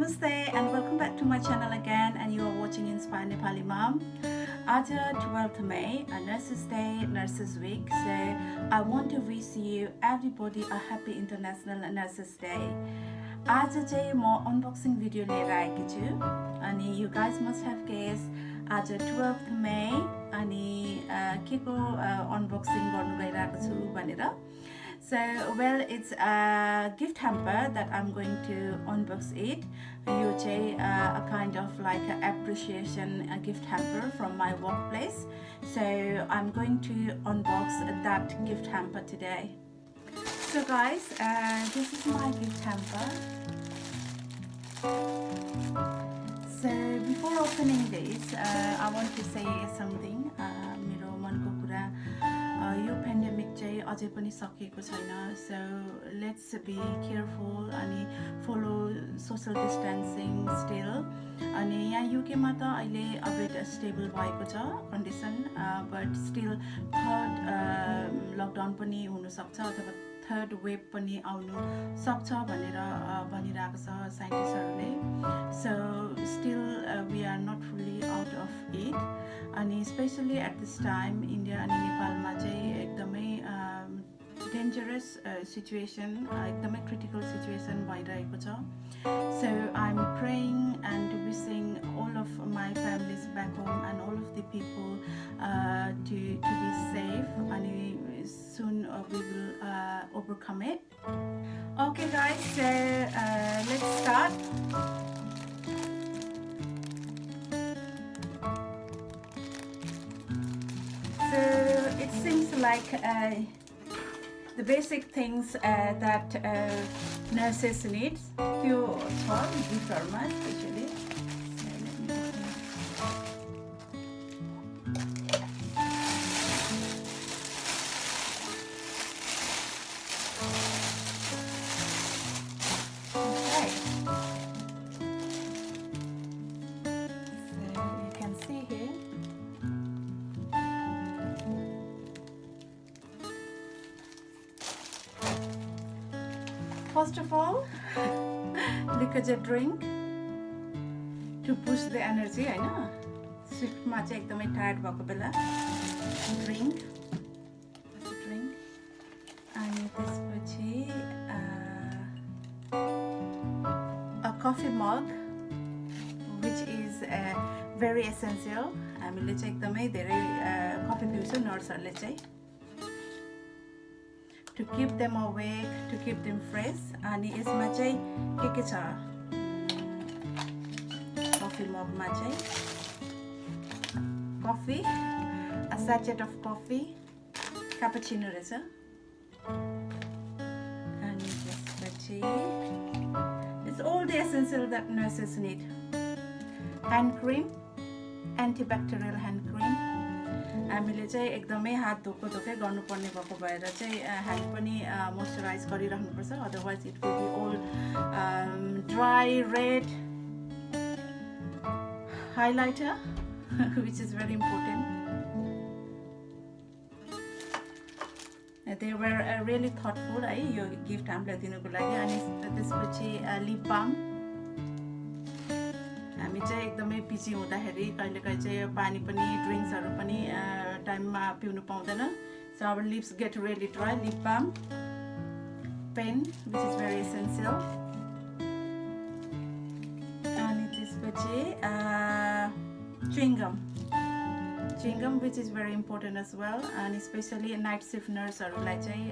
Namaste and welcome back to my channel again, and you are watching Inspire Nepali Mom. आज 12th May, Nurses Day, Nurses Week. So I want to wish you everybody a happy International Nurses Day. आज चाहिँ म unboxing video लिएर आएकी छु अनि you guys must have guessed आज 12th May अनि के को unboxing गर्नु गइरहेको छु भनेर. So, well, it's a gift hamper that I'm going to unbox it. You say a kind of like an appreciation gift hamper from my workplace. So I'm going to unbox that gift hamper today. So guys, this is my gift hamper. So before opening this, I want to say something. मेरो मनको कुरा यो pandemic चाहिँ अझै पनि सकिएको छैन. So let's be careful अनि follow social distancing still. अनि यहाँ युकेमा त अहिले a bit stable भएको छ condition, but still third lockdown पनि हुन सक्छ अथवा थर्ड वेभ पनि आउनु सक्छ भनेर भनिरहेको छ साइन्टिस्टहरूले. So still we are not fully out of it. अनि especially at this time India अनि नेपालमा चाहिँ एकदमै डेन्जरस सिचुएसन, एकदमै क्रिटिकल सिचुएसन भइरहेको छ. So I am praying and wishing all of my families back home and all of the people to be safe, and soon we will overcome it. Okay guys, so let's start. So it seems like the basic things that nurses need. Few gift especially. First of all, liquor drink to boost the energy, I know. Shift ma chai ekdamai tired bhako bela drink. And त्यसपछि a coffee mug, which is very essential. हामीले चाहिँ एकदमै धेरै coffee पिउँछौँ नर्सहरूले चाहिँ, to keep them awake, to keep them fresh. अनि यसमा चाहिँ के छ कफी मगमा चाहिँ coffee, a sachet of coffee, cappuccino रहेछ. अनि त्यसपछि it's all the essential that nurses need. Hand cream, antibacterial hand cream. हामीले चाहिँ एकदमै हात धोकै गर्नुपर्ने भएको भएर चाहिँ ह्यान्ड पनि मोइस्चराइज गरिराख्नुपर्छ, otherwise it will be all dry. Red highlighter which is very important. They were really thoughtful है यो गिफ्ट हामीलाई दिनुको लागि. अनि त्यसपछि लिप बाम. हामी चाहिँ एकदमै बिजी हुँदाखेरि कहिलेकाहीँ चाहिँ पानी पनि ड्रिङ्क्सहरू पनि टाइममा पिउनु पाउँदैन. So our lips get really dry. Lip balm, pen, which is very essential. अनि त्यसपछि chewing gum, which is very important as well. And especially night shift nurseहरूलाई चाहिँ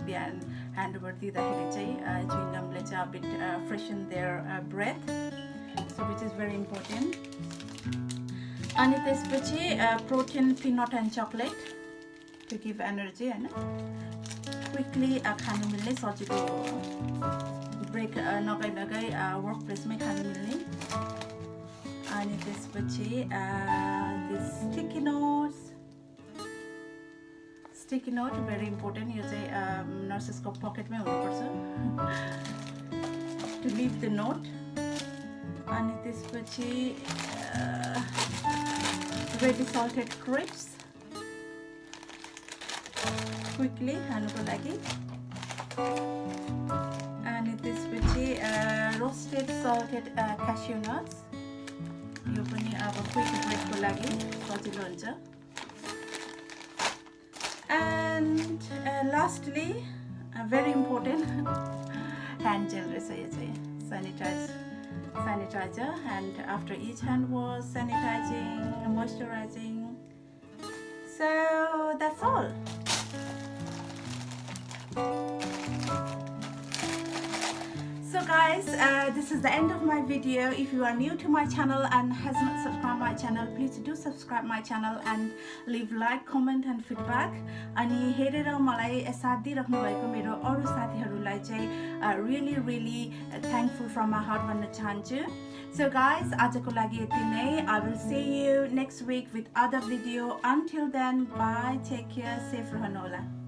बिहान ह्यान्डओभर दिँदाखेरि चाहिँ chewing gumले चाहिँ a bit freshen their breath. So which is very important. अनि त्यसपछि protein peanut and chocolate to give energy Hahn. Quickly खानु मिल्ने, सजिलो, break नगई work प्लेसमै खानु मिल्ने. अनि त्यसपछि sticky note, very important. यो चाहिँ नर्सेसको पकेटमै हुनुपर्छ to leave the note. अनि त्यसपछि ready salted crepes, quickly खानुको लागि. अनि त्यसपछि roasted salted cashew nuts. यो पनि अब क्विक ब्रेडको लागि सजिलो हुन्छ. And lastly, very important, hand gel रहेछ यो चाहिँ, sanitizer, and after each hand wash, sanitizing, moisturizing. So that's all. So guys, this is the end of my video. If you are new to my channel and has not subscribed my channel, please do subscribe my channel and leave like, comment and feedback. अनि हेरेर मलाई साथ दिइराख्नु भएको मेरो अरू साथीहरूलाई चाहिँ really thankful from my heart भन्न चाहन्छु. So guys, आजको लागि यति नै. I will see you next week with other video. Until then, bye, take care, safe रहनु होला.